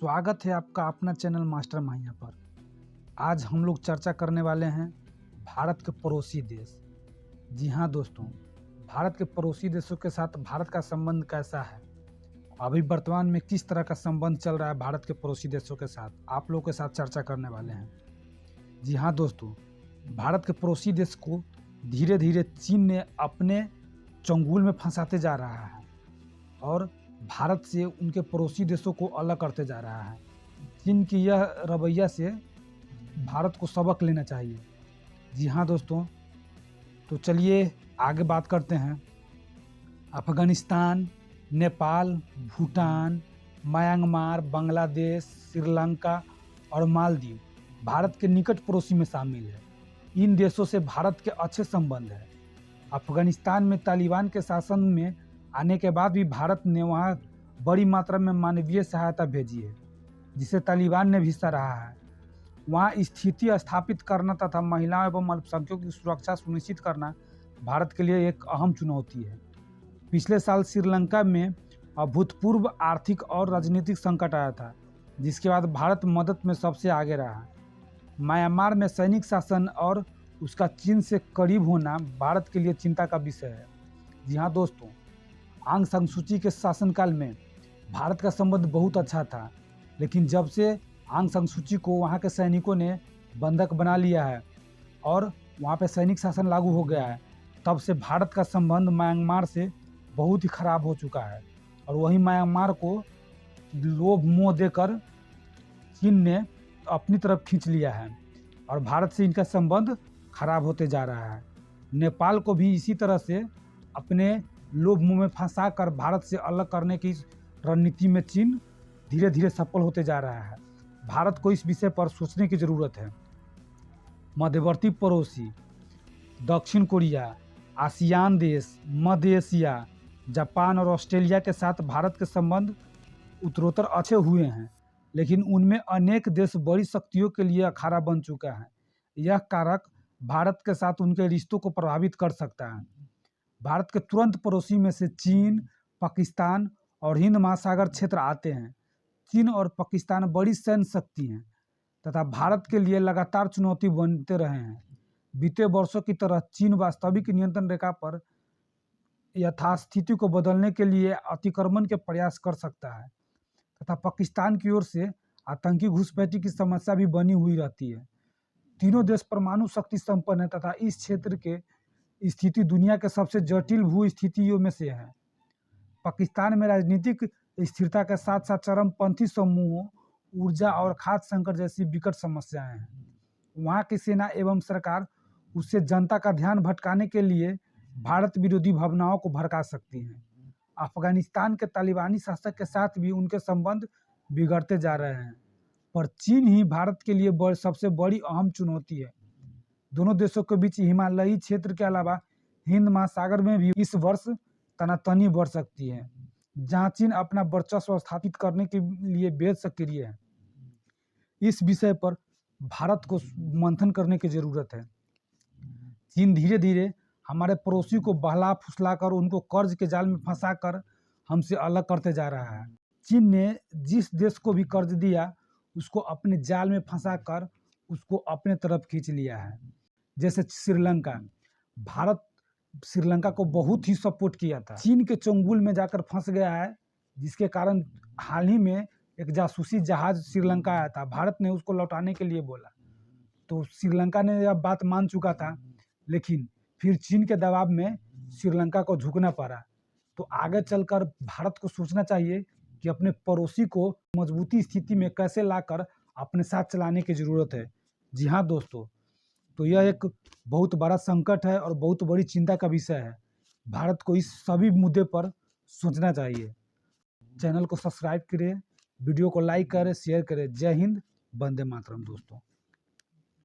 स्वागत है आपका अपना चैनल मास्टर माहिया पर। आज हम लोग चर्चा करने वाले हैं भारत के पड़ोसी देश। जी हाँ दोस्तों, भारत के पड़ोसी देशों के साथ भारत का संबंध कैसा है, अभी वर्तमान में किस तरह का संबंध चल रहा है भारत के पड़ोसी देशों के साथ, आप लोगों के साथ चर्चा करने वाले हैं। जी हाँ दोस्तों, भारत के पड़ोसी देश को धीरे धीरे चीन ने अपने चंगुल में फंसाते जा रहा है और भारत से उनके पड़ोसी देशों को अलग करते जा रहा है। चीन की यह रवैया से भारत को सबक लेना चाहिए। जी हाँ दोस्तों, तो चलिए आगे बात करते हैं। अफगानिस्तान, नेपाल, भूटान, म्यांमार, बांग्लादेश, श्रीलंका और मालदीव भारत के निकट पड़ोसी में शामिल है। इन देशों से भारत के अच्छे संबंध हैं। अफगानिस्तान में तालिबान के शासन में आने के बाद भी भारत ने वहां बड़ी मात्रा में मानवीय सहायता भेजी है, जिसे तालिबान ने भी सराहा है। वहां स्थिति स्थापित करना तथा महिलाओं एवं अल्पसंख्यकों की सुरक्षा सुनिश्चित करना भारत के लिए एक अहम चुनौती है। पिछले साल श्रीलंका में अभूतपूर्व आर्थिक और राजनीतिक संकट आया था, जिसके बाद भारत मदद में सबसे आगे रहा। म्यांमार में सैनिक शासन और उसका चीन से करीब होना भारत के लिए चिंता का विषय है। जी हाँ दोस्तों, आंग सान सू की के शासनकाल में भारत का संबंध बहुत अच्छा था, लेकिन जब से आंग सान सू को वहाँ के सैनिकों ने बंधक बना लिया है और वहाँ पे सैनिक शासन लागू हो गया है, तब से भारत का संबंध म्यांमार से बहुत ही खराब हो चुका है। और वही म्यांमार को लोभ मोह देकर चीन ने अपनी तरफ खींच लिया है और भारत से इनका संबंध खराब होते जा रहा है। नेपाल को भी इसी तरह से अपने लोभ मोह में फंसा कर भारत से अलग करने की रणनीति में चीन धीरे धीरे सफल होते जा रहा है। भारत को इस विषय पर सोचने की ज़रूरत है। मध्यवर्ती पड़ोसी दक्षिण कोरिया, आसियान देश, मध्य एशिया, जापान और ऑस्ट्रेलिया के साथ भारत के संबंध उत्तरोत्तर अच्छे हुए हैं, लेकिन उनमें अनेक देश बड़ी शक्तियों के लिए अखाड़ा बन चुका है। यह कारक भारत के साथ उनके रिश्तों को प्रभावित कर सकता है। भारत के तुरंत पड़ोसी में से चीन, पाकिस्तान और हिंद महासागर क्षेत्र आते हैं। चीन और पाकिस्तान बड़ी सैन्य शक्ति हैं तथा भारत के लिए लगातार चुनौती बनते रहे हैं। बीते वर्षों की तरह चीन वास्तविक नियंत्रण रेखा पर यथास्थिति को बदलने के लिए अतिक्रमण के प्रयास कर सकता है तथा पाकिस्तान की ओर से आतंकी घुसपैठी की समस्या भी बनी हुई रहती है। तीनों देश परमाणु शक्ति संपन्न है तथा इस क्षेत्र के स्थिति दुनिया के सबसे जटिल भू स्थितियों में से है। पाकिस्तान में राजनीतिक स्थिरता के साथ साथ चरमपंथी समूहों, ऊर्जा और खाद्य संकट जैसी विकट समस्याएं हैं। वहाँ की सेना एवं सरकार उससे जनता का ध्यान भटकाने के लिए भारत विरोधी भावनाओं को भड़का सकती हैं। अफगानिस्तान के तालिबानी शासक के साथ भी उनके संबंध बिगड़ते जा रहे हैं, पर चीन ही भारत के लिए सबसे बड़ी अहम चुनौती है। दोनों देशों के बीच हिमालयी क्षेत्र के अलावा हिंद महासागर में भी इस वर्ष तनातनी बढ़ सकती है, जहां चीन अपना वर्चस्व स्थापित करने के लिए बेहद सक्रिय है। इस विषय पर भारत को मंथन करने की जरूरत है। चीन धीरे धीरे हमारे पड़ोसी को बहला फुसलाकर उनको कर्ज के जाल में फंसाकर हमसे अलग करते जा रहा है। चीन ने जिस देश को भी कर्ज दिया उसको अपने जाल में फंसाकर उसको अपने तरफ खींच लिया है। जैसे श्रीलंका, भारत श्रीलंका को बहुत ही सपोर्ट किया था, चीन के चंगुल में जाकर फंस गया है, जिसके कारण हाल ही में एक जासूसी जहाज श्रीलंका आया था। भारत ने उसको लौटाने के लिए बोला तो श्रीलंका ने यह बात मान चुका था, लेकिन फिर चीन के दबाव में श्रीलंका को झुकना पड़ा। तो आगे चलकर भारत को सोचना चाहिए कि अपने पड़ोसी को मजबूती स्थिति में कैसे लाकर अपने साथ चलाने की ज़रूरत है। जी हाँ दोस्तों, तो यह एक बहुत बड़ा संकट है और बहुत बड़ी चिंता का विषय है। भारत को इस सभी मुद्दे पर सोचना चाहिए। चैनल को सब्सक्राइब करें, वीडियो को लाइक करें, शेयर करें। जय हिंद, वंदे मातरम दोस्तों।